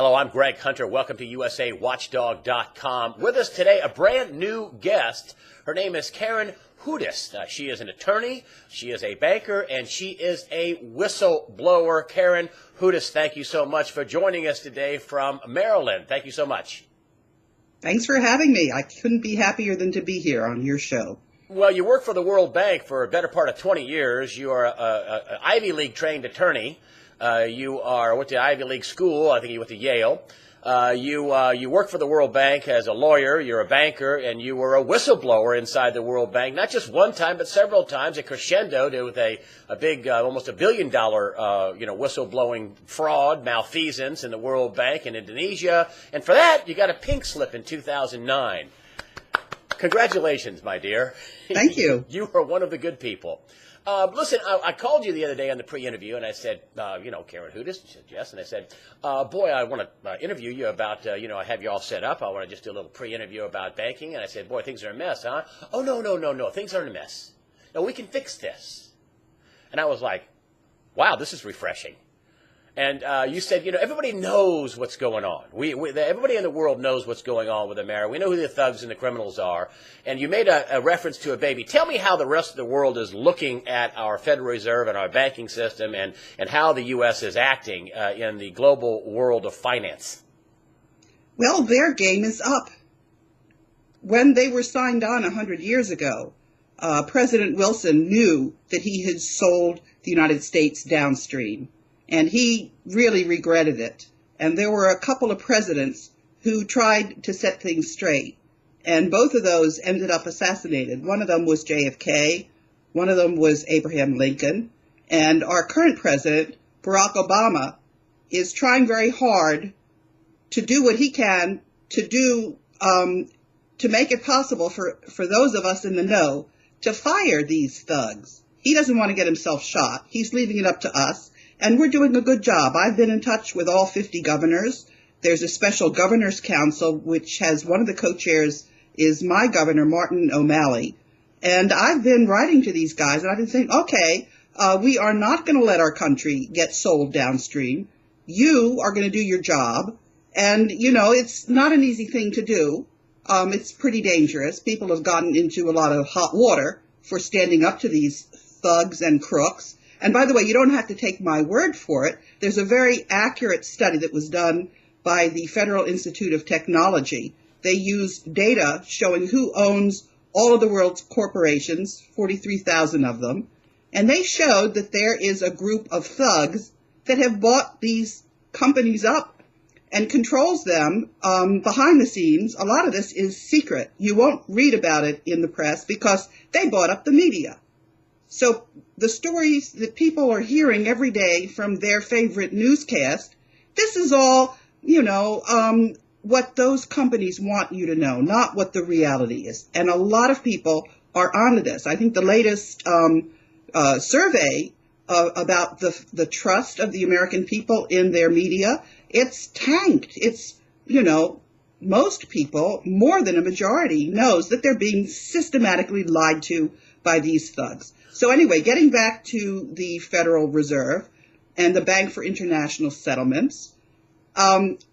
Hello, I'm Greg Hunter. Welcome to USAWatchdog.com. With us today, a brand new guest. Her name is Karen Hudes. She is an attorney, she is a banker, and she is a whistleblower. Karen Hudes, thank you so much for joining us today from Maryland. Thank you so much. Thanks for having me. I couldn't be happier than to be here on your show. Well, you work for the World Bank for a better part of 20 years. You are an Ivy League trained attorney. You went to Ivy League school. I think you went to Yale. You work for the World Bank as a lawyer. You're a banker, and you were a whistleblower inside the World Bank, not just one time, but several times. It crescendoed with a big, almost $1 billion, whistleblowing fraud, malfeasance in the World Bank in Indonesia. And for that, you got a pink slip in 2009. Congratulations, my dear. Thank you. You are one of the good people. Listen, I called you the other day on the pre-interview, and I said, Karen Hudes? You said yes. And I said, boy, I want to interview you about, I have you all set up. I want to just do a little pre-interview about banking. And I said, boy, things are a mess, huh? Oh, no. Things aren't a mess. No, we can fix this. And I was like, wow, this is refreshing. And you said, everybody knows what's going on. Everybody in the world knows what's going on with America. We know who the thugs and the criminals are. And you made a reference to a baby. Tell me how the rest of the world is looking at our Federal Reserve and our banking system and how the U.S. is acting in the global world of finance. Well, their game is up. When they were signed on 100 years ago, President Wilson knew that he had sold the United States downstream. And he really regretted it. And there were a couple of presidents who tried to set things straight. And both of those ended up assassinated. One of them was JFK. One of them was Abraham Lincoln. And our current president, Barack Obama, is trying very hard to do what he can to make it possible for those of us in the know to fire these thugs. He doesn't want to get himself shot. He's leaving it up to us. And we're doing a good job. I've been in touch with all 50 governors. There's a special governor's council, which has one of the co-chairs is my governor, Martin O'Malley. And I've been writing to these guys, and I've been saying, okay, we are not going to let our country get sold downstream. You are going to do your job. And, it's not an easy thing to do. It's pretty dangerous. People have gotten into a lot of hot water for standing up to these thugs and crooks. And by the way, you don't have to take my word for it. There's a very accurate study that was done by the Federal Institute of Technology. They used data showing who owns all of the world's corporations, 43,000 of them. And they showed that there is a group of thugs that have bought these companies up and controls them behind the scenes. A lot of this is secret. You won't read about it in the press because they bought up the media. So the stories that people are hearing every day from their favorite newscast, this is all, what those companies want you to know, not what the reality is. And a lot of people are onto this. I think the latest survey about the trust of the American people in their media, it's tanked. It's, most people, more than a majority, knows that they're being systematically lied to by these thugs. So anyway, getting back to the Federal Reserve and the Bank for International Settlements,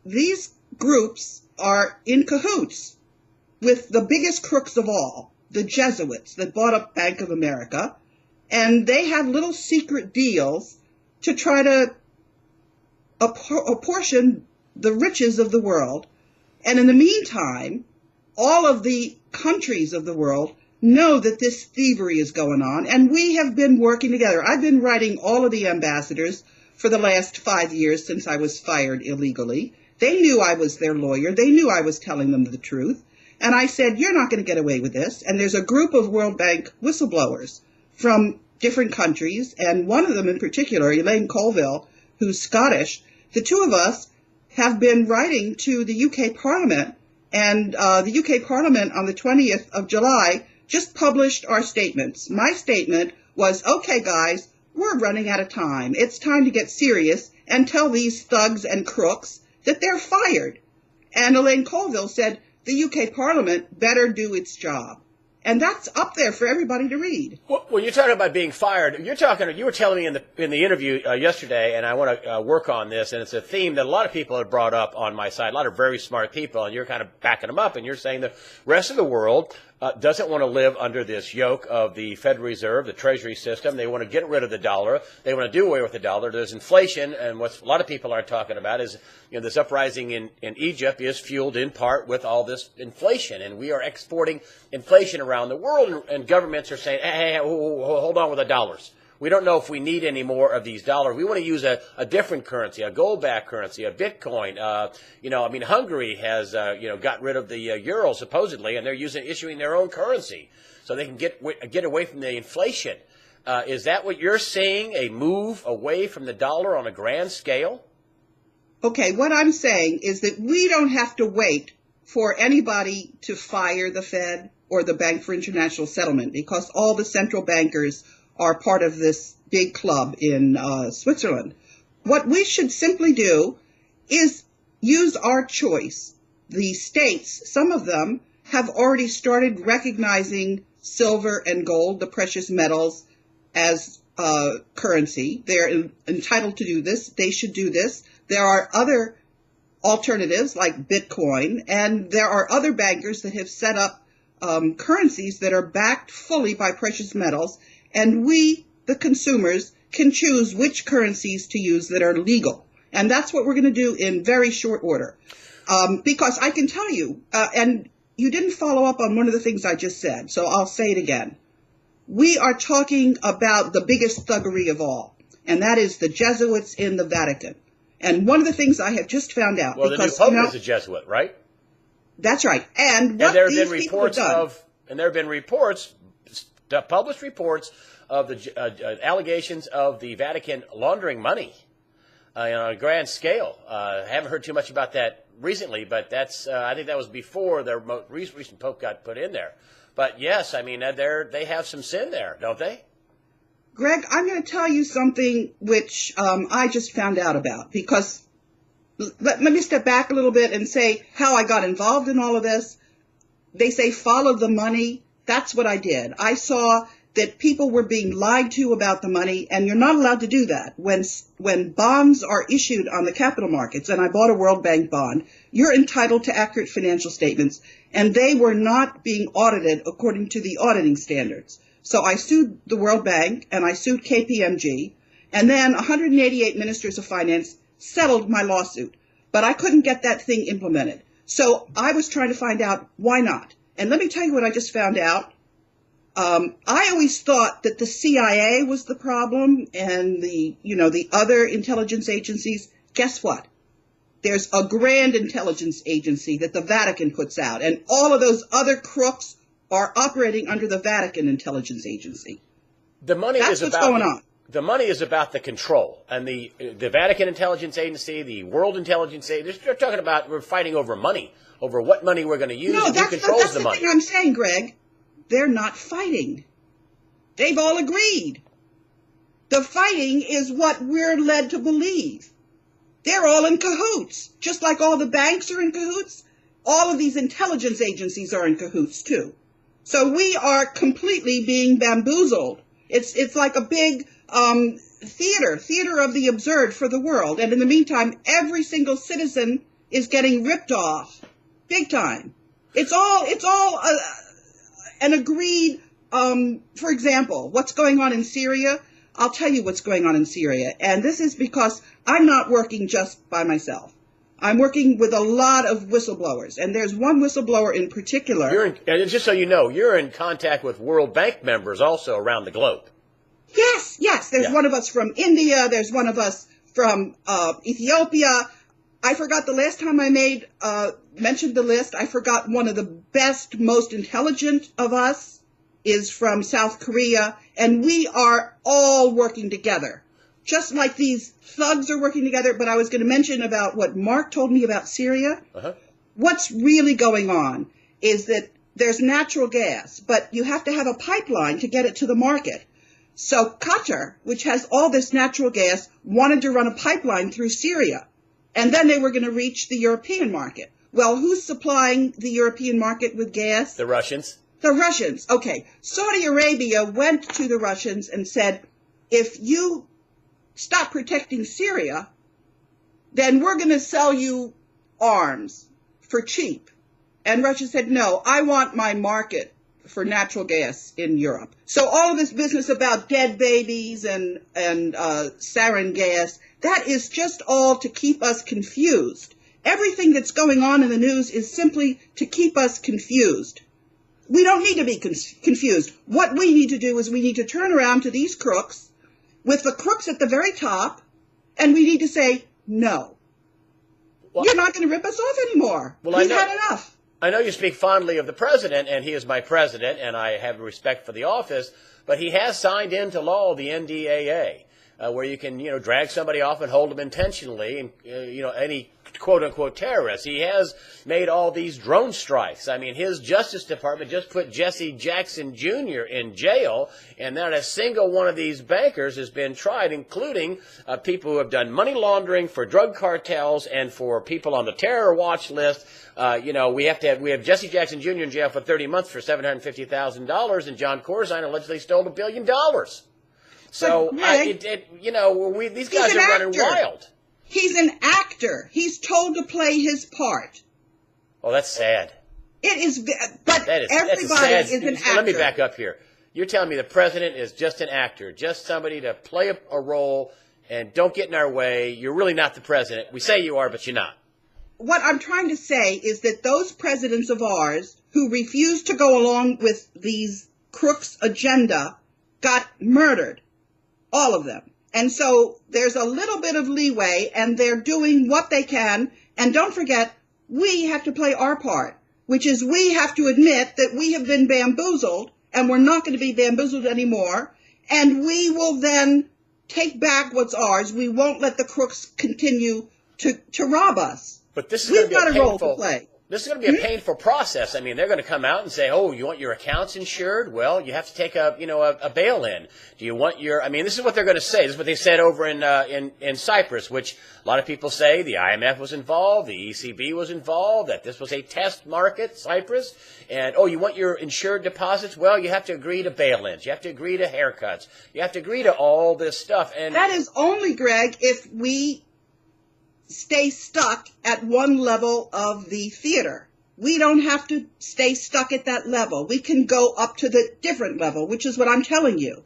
these groups are in cahoots with the biggest crooks of all, the Jesuits that bought up Bank of America, and they have little secret deals to try to apportion the riches of the world. And in the meantime, all of the countries of the world know that this thievery is going on, and we have been working together. I've been writing all of the ambassadors for the last 5 years since I was fired illegally. They knew I was their lawyer. They knew I was telling them the truth. And I said, you're not going to get away with this. And there's a group of World Bank whistleblowers from different countries, and one of them in particular, Elaine Colville, who's Scottish. The two of us have been writing to the UK Parliament, and the UK Parliament on the 20th of July just published our statements. My statement was, okay, guys, we're running out of time. It's time to get serious and tell these thugs and crooks that they're fired. And Elaine Colville said the UK Parliament better do its job. And that's up there for everybody to read. Well, when you're talking about being fired, you were telling me in the interview yesterday, and I want to work on this, and it's a theme that a lot of people have brought up on my side, a lot of very smart people, and you're kind of backing them up, and you're saying the rest of the world doesn't want to live under this yoke of the Federal Reserve, the Treasury system. They want to get rid of the dollar. They want to do away with the dollar. There's inflation, and what a lot of people are talking about is, this uprising in Egypt is fueled in part with all this inflation, and we are exporting inflation around the world, and governments are saying, hey, hold on with the dollars. We don't know if we need any more of these dollars. We want to use a different currency, a gold-backed currency, a Bitcoin. Hungary has, got rid of the euro supposedly, and they're issuing their own currency so they can get away from the inflation. Is that what you're seeing, a move away from the dollar on a grand scale? Okay, what I'm saying is that we don't have to wait for anybody to fire the Fed or the Bank for International Settlement, because all the central bankers are part of this big club in Switzerland. What we should simply do is use our choice. The states, some of them, have already started recognizing silver and gold, the precious metals, as currency. They're entitled to do this. They should do this. There are other alternatives like Bitcoin, and there are other bankers that have set up currencies that are backed fully by precious metals, and we, the consumers, can choose which currencies to use that are legal. And that's what we're going to do in very short order. Because I can tell you, and you didn't follow up on one of the things I just said, so I'll say it again. We are talking about the biggest thuggery of all, and that is the Jesuits in the Vatican. And one of the things I have just found out, well, because the new Pope is a Jesuit, right? That's right. And there have been reports, published reports of the allegations of the Vatican laundering money on a grand scale. Haven't heard too much about that recently, but that's I think that was before their most recent Pope got put in there. But yes, I mean they have some sin there, don't they? Greg, I'm going to tell you something which I just found out about, because let me step back a little bit and say how I got involved in all of this. They say follow the money. That's what I did. I saw that people were being lied to about the money, and you're not allowed to do that. When bonds are issued on the capital markets, and I bought a World Bank bond, you're entitled to accurate financial statements, and they were not being audited according to the auditing standards. So I sued the World Bank, and I sued KPMG, and then 188 ministers of finance settled my lawsuit. But I couldn't get that thing implemented. So I was trying to find out why not. And let me tell you what I just found out. I always thought that the CIA was the problem and the other intelligence agencies. Guess what? There's a grand intelligence agency that the Vatican puts out, and all of those other crooks are operating under the Vatican Intelligence Agency. The money That's what's going on. The money is about the control, and the Vatican Intelligence Agency, the World Intelligence Agency, they're talking about we're fighting over money, over what money we're going to use, and who controls the money. That's the thing I'm saying, Greg. They're not fighting. They've all agreed. The fighting is what we're led to believe. They're all in cahoots, just like all the banks are in cahoots. All of these intelligence agencies are in cahoots too. So we are completely being bamboozled. It's like a big theater of the absurd for the world. And in the meantime, every single citizen is getting ripped off, big time. It's all an agreed. For example, what's going on in Syria? I'll tell you what's going on in Syria, and this is because I'm not working just by myself. I'm working with a lot of whistleblowers, and there's one whistleblower in particular. And just so you know, you're in contact with World Bank members also around the globe. Yes. There's one of us from India. There's one of us from Ethiopia. I forgot the last time I mentioned the list. I forgot one of the best, most intelligent of us is from South Korea, and we are all working together. Just like these thugs are working together, but I was going to mention about what Mark told me about Syria. Uh-huh. What's really going on is that there's natural gas, but you have to have a pipeline to get it to the market. So Qatar, which has all this natural gas, wanted to run a pipeline through Syria, and then they were going to reach the European market. Well, who's supplying the European market with gas? The Russians. The Russians. Okay. Saudi Arabia went to the Russians and said, if you stop protecting Syria, then we're going to sell you arms for cheap. And Russia said, no, I want my market for natural gas in Europe. So all of this business about dead babies and sarin gas, that is just all to keep us confused. Everything that's going on in the news is simply to keep us confused. We don't need to be confused. What we need to do is we need to turn around to these crooks, with the crooks at the very top, and we need to say, no. Well, you're not going to rip us off anymore. Well, we've had enough. I know you speak fondly of the president, and he is my president, and I have respect for the office, but he has signed into law the NDAA, where you can, drag somebody off and hold them intentionally, and, any quote-unquote terrorist. He has made all these drone strikes. I mean, his Justice Department just put Jesse Jackson Jr. in jail, and not a single one of these bankers has been tried, including people who have done money laundering for drug cartels and for people on the terror watch list. We have Jesse Jackson Jr. in jail for 30 months for $750,000, and John Corzine allegedly stole $1 billion. So, these guys are running wild. He's an actor. He's told to play his part. Oh, that's sad. It is, but everybody is an actor. Let me back up here. You're telling me the president is just an actor, just somebody to play a role, and don't get in our way. You're really not the president. We say you are, but you're not. What I'm trying to say is that those presidents of ours who refused to go along with these crooks' agenda got murdered. All of them. And so there's a little bit of leeway, and they're doing what they can. And don't forget, we have to play our part, which is we have to admit that we have been bamboozled, and we're not going to be bamboozled anymore. And we will then take back what's ours. We won't let the crooks continue to rob us. But this is We've got a role to play. This is going to be a painful process. I mean, they're going to come out and say, "Oh, you want your accounts insured? Well, you have to take a bail-in. Do you want your?" I mean, this is what they're going to say. This is what they said over in Cyprus, which a lot of people say the IMF was involved, the ECB was involved, that this was a test market, Cyprus, and you want your insured deposits? Well, you have to agree to bail-ins. You have to agree to haircuts. You have to agree to all this stuff. And that is only, Greg, if we stay stuck at one level of the theater. We don't have to stay stuck at that level. We can go up to the different level, which is what I'm telling you.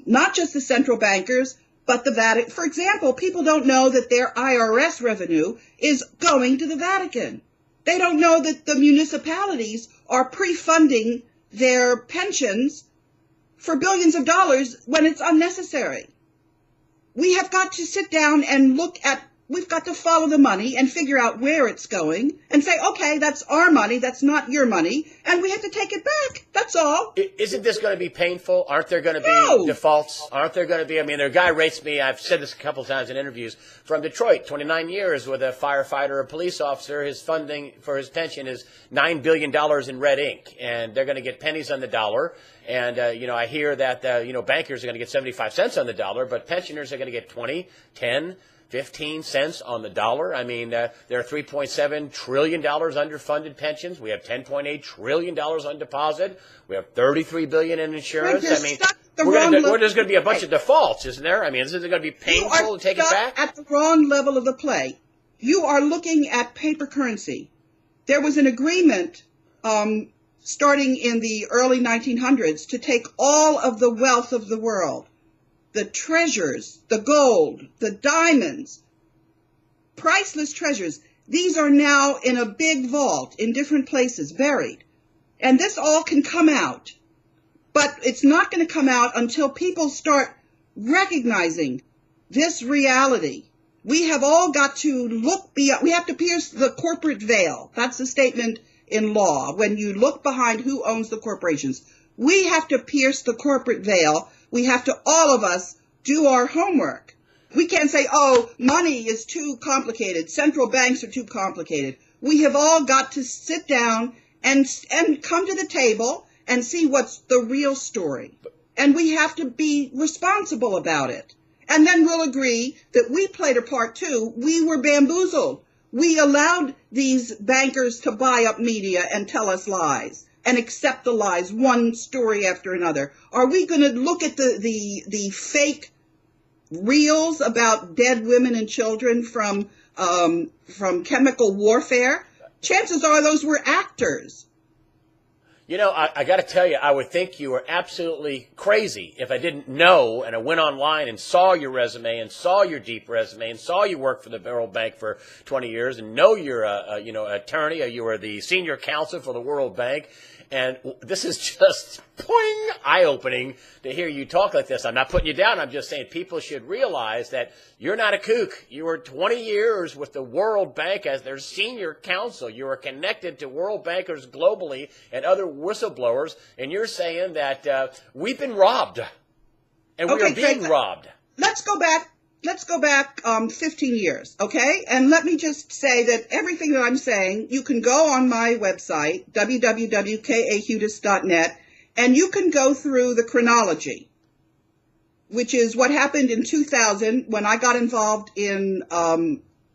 Not just the central bankers, but the Vatican. For example, people don't know that their IRS revenue is going to the Vatican. They don't know that the municipalities are pre-funding their pensions for billions of dollars when it's unnecessary. We have got to sit down and we've got to follow the money and figure out where it's going and say, okay, that's our money, that's not your money, and we have to take it back. That's all. Isn't this going to be painful? Aren't there going to be defaults? Aren't there going to be, their guy rates me, I've said this a couple of times in interviews, from Detroit, 29 years with a firefighter or a police officer. His funding for his pension is $9 billion in red ink, and they're going to get pennies on the dollar. And, I hear that, bankers are going to get 75 cents on the dollar, but pensioners are going to get 20, 10, 15 cents on the dollar. There are $3.7 trillion underfunded pensions. We have $10.8 trillion on deposit. We have $33 billion in insurance. There's going to be a bunch of defaults, isn't there? Is it going to be painful to take it back? At the wrong level of the play. You are looking at paper currency. There was an agreement starting in the early 1900s to take all of the wealth of the world, the treasures, the gold, the diamonds, priceless treasures. These are now in a big vault in different places, buried. And this all can come out. But it's not going to come out until people start recognizing this reality. We have all got to look beyond. We have to pierce the corporate veil. That's the statement in law. When you look behind who owns the corporations, we have to pierce the corporate veil. We have to, all of us, do our homework. We can't say, money is too complicated. Central banks are too complicated. We have all got to sit down and come to the table and see what's the real story. And we have to be responsible about it. And then we'll agree that we played a part too. We were bamboozled. We allowed these bankers to buy up media and tell us lies. and accept the lies, one story after another? Are we going to look at the fake reels about dead women and children from chemical warfare? Chances are those were actors. You know, I got to tell you, I would think you were absolutely crazy if I didn't know, and I went online and saw your resume and saw your deep resume and saw you work for the World Bank for 20 years and know you're a attorney, or you were the senior counsel for the World Bank. And this is just poing, eye-opening to hear you talk like this. I'm not putting you down. I'm just saying people should realize that you're not a kook. You were 20 years with the World Bank as their senior counsel. You are connected to world bankers globally and other whistleblowers, and you're saying that we've been robbed, and we are being robbed. Let's go back 15 years, okay? And let me just say that everything that I'm saying, you can go on my website, www.kahudes.net, and you can go through the chronology, which is what happened in 2000 when I got involved in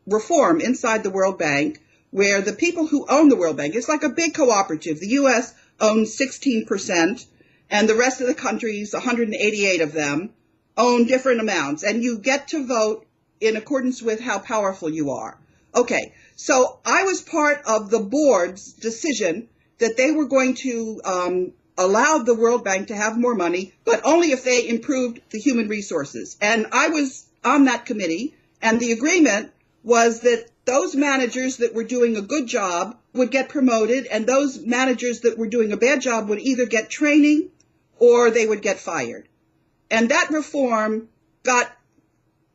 reform inside the World Bank, where the people who own the World Bank, it's like a big cooperative. The U.S. owns 16%, and the rest of the countries, 188 of them, own different amounts, and you get to vote in accordance with how powerful you are. Okay, so I was part of the board's decision that they were going to allow the World Bank to have more money, but only if they improved the human resources. And I was on that committee, and the agreement was that those managers that were doing a good job would get promoted, and those managers that were doing a bad job would either get training or they would get fired. And that reform got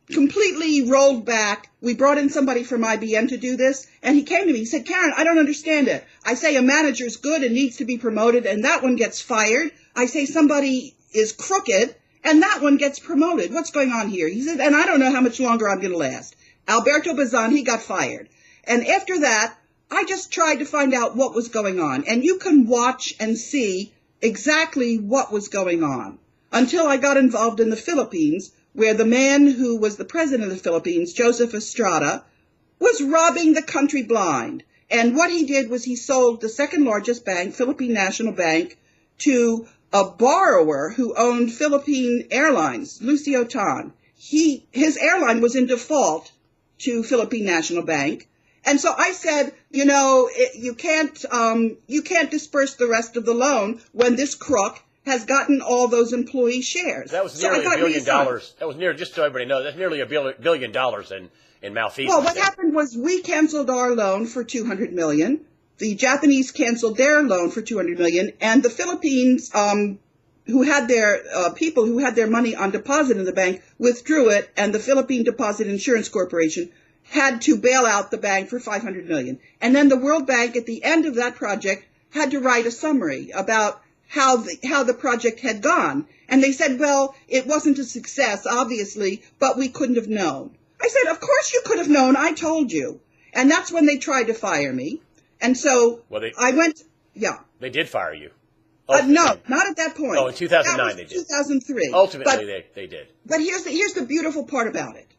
completely rolled back. We brought in somebody from IBM to do this, and he came to me. He said, Karen, I don't understand it. I say a manager's good and needs to be promoted, and that one gets fired. I say somebody is crooked, and that one gets promoted. What's going on here? He said, and I don't know how much longer I'm going to last. Alberto Bazan, he got fired. And after that, I just tried to find out what was going on. And you can watch and see exactly what was going on. Until I got involved in the Philippines, where the man who was the president of the Philippines, Joseph Estrada, was robbing the country blind. And what he did was he sold the second largest bank, Philippine National Bank, to a borrower who owned Philippine Airlines, Lucio Tan. His airline was in default to Philippine National Bank. And so I said, you can't disperse the rest of the loan when this crook has gotten all those employee shares. That was nearly $1 billion. That was just so everybody knows, that's nearly $1 billion in malfeasance. Well, what happened was we canceled our loan for $200 million. The Japanese canceled their loan for $200 million, and the Philippines, who had their people who had their money on deposit in the bank, withdrew it, and the Philippine Deposit Insurance Corporation had to bail out the bank for $500 million. And then the World Bank, at the end of that project, had to write a summary about how the project had gone. And they said, well, it wasn't a success, obviously, but we couldn't have known. I said, of course you could have known. I told you. And that's when they tried to fire me. And so I went, yeah. They did fire you. No, not at that point. Oh, in 2009 they did. 2003. Ultimately, they did. But here's the beautiful part about it.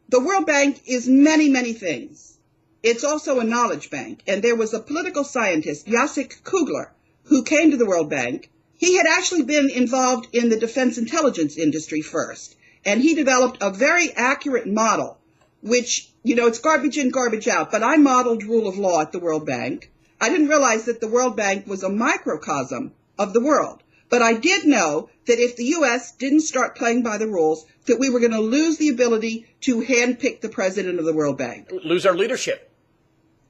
The World Bank is many, many things. It's also a knowledge bank. And there was a political scientist, Jacek Kugler, who came to the World Bank. He had actually been involved in the defense intelligence industry first. And he developed a very accurate model, which, it's garbage in, garbage out. But I modeled rule of law at the World Bank. I didn't realize that the World Bank was a microcosm of the world. But I did know that if the U.S. didn't start playing by the rules, that we were going to lose the ability to handpick the president of the World Bank. Lose our leadership.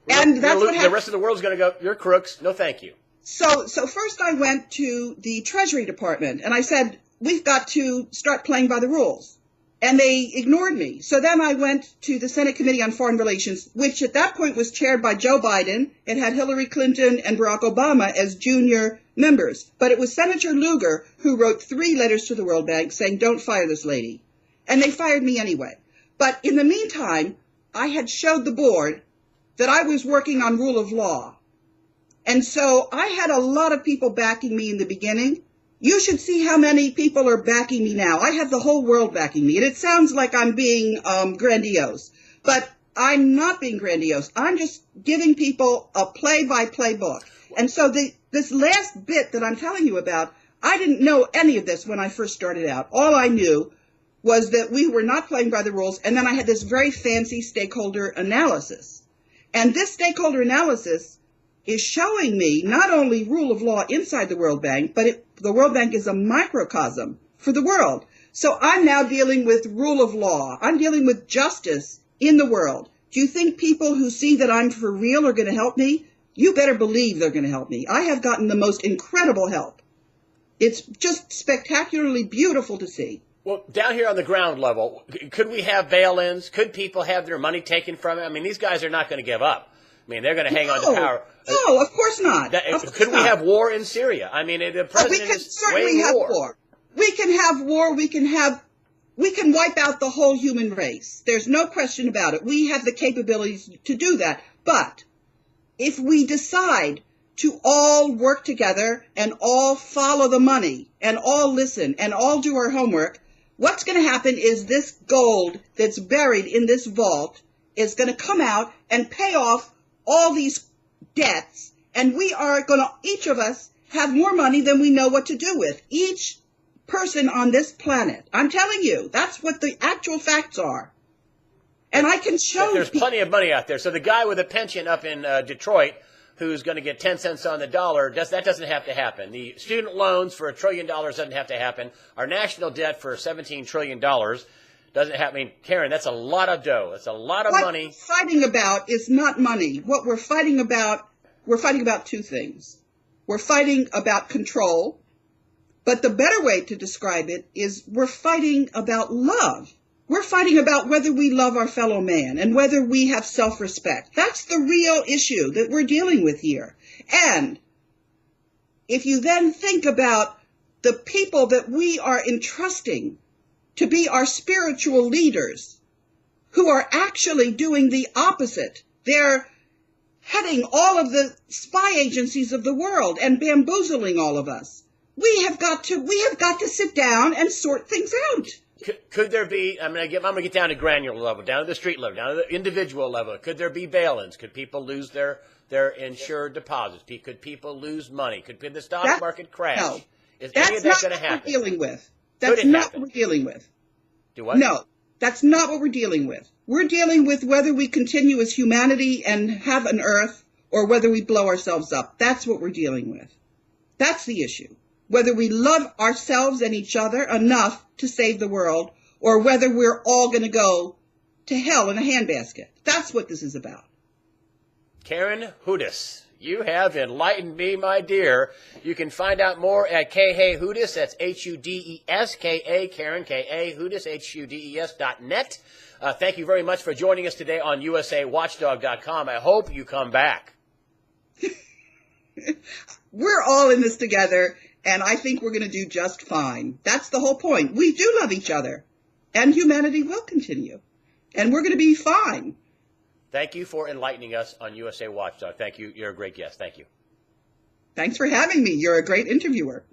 And that's what happened. The rest of the world's going to go, you're crooks, no thank you. So first I went to the Treasury Department, and I said, we've got to start playing by the rules. And they ignored me. So then I went to the Senate Committee on Foreign Relations, which at that point was chaired by Joe Biden. It had Hillary Clinton and Barack Obama as junior members. But it was Senator Lugar who wrote 3 letters to the World Bank saying, don't fire this lady. And they fired me anyway. But in the meantime, I had showed the board that I was working on rule of law. And so I had a lot of people backing me in the beginning. You should see how many people are backing me now. I have the whole world backing me. And it sounds like I'm being grandiose. But I'm not being grandiose. I'm just giving people a play-by-play book. And so this last bit that I'm telling you about, I didn't know any of this when I first started out. All I knew was that we were not playing by the rules, and then I had this very fancy stakeholder analysis. And this stakeholder analysis is showing me not only rule of law inside the World Bank, but the World Bank is a microcosm for the world. So I'm now dealing with rule of law. I'm dealing with justice in the world. Do you think people who see that I'm for real are going to help me? You better believe they're going to help me. I have gotten the most incredible help. It's just spectacularly beautiful to see. Well, down here on the ground level, could we have bail-ins? Could people have their money taken from them? I mean, these guys are not going to give up. I mean, they're going to hang on to power. No, of course not. Could we have war in Syria? I mean, the president is waging war. We can have war. We can wipe out the whole human race. There's no question about it. We have the capabilities to do that. But if we decide to all work together and all follow the money and all listen and all do our homework, what's going to happen is this gold that's buried in this vault is going to come out and pay off all these debts. And we are going to, each of us, have more money than we know what to do with. Each person on this planet. I'm telling you, that's what the actual facts are. And I can show you. There's plenty of money out there. So the guy with a pension up in Detroit who's going to get 10 cents on the dollar, that doesn't have to happen. The student loans for $1 trillion doesn't have to happen. Our national debt for $17 trillion doesn't happen. I mean, Karen, that's a lot of dough. That's a lot of money. What we're fighting about is not money. What we're fighting about two things. We're fighting about control, but the better way to describe it is we're fighting about love. We're fighting about whether we love our fellow man and whether we have self-respect. That's the real issue that we're dealing with here. And if you then think about the people that we are entrusting to be our spiritual leaders, who are actually doing the opposite, they're heading all of the spy agencies of the world and bamboozling all of us. We have got to sit down and sort things out. Could there be, I'm going to get down to granular level, down to the street level, down to the individual level. Could there be bail-ins? Could people lose their insured deposits? Could people lose money? Could the stock market crash? No. Is any of that going to happen? That's not what we're dealing with. That's not what we're dealing with. Do what? No, that's not what we're dealing with. We're dealing with whether we continue as humanity and have an earth or whether we blow ourselves up. That's what we're dealing with. That's the issue. Whether we love ourselves and each other enough to save the world, or whether we're all going to go to hell in a handbasket. That's what this is about. Karen Hudes, you have enlightened me, my dear. You can find out more at K-Hey Hudes. That's Hudes, K-A, Karen, K-A, Hudes, Hudes.net. Thank you very much for joining us today on USAWatchdog.com. I hope you come back. We're all in this together. And I think we're going to do just fine. That's the whole point. We do love each other. And humanity will continue. And we're going to be fine. Thank you for enlightening us on USA Watchdog. Thank you. You're a great guest. Thank you. Thanks for having me. You're a great interviewer.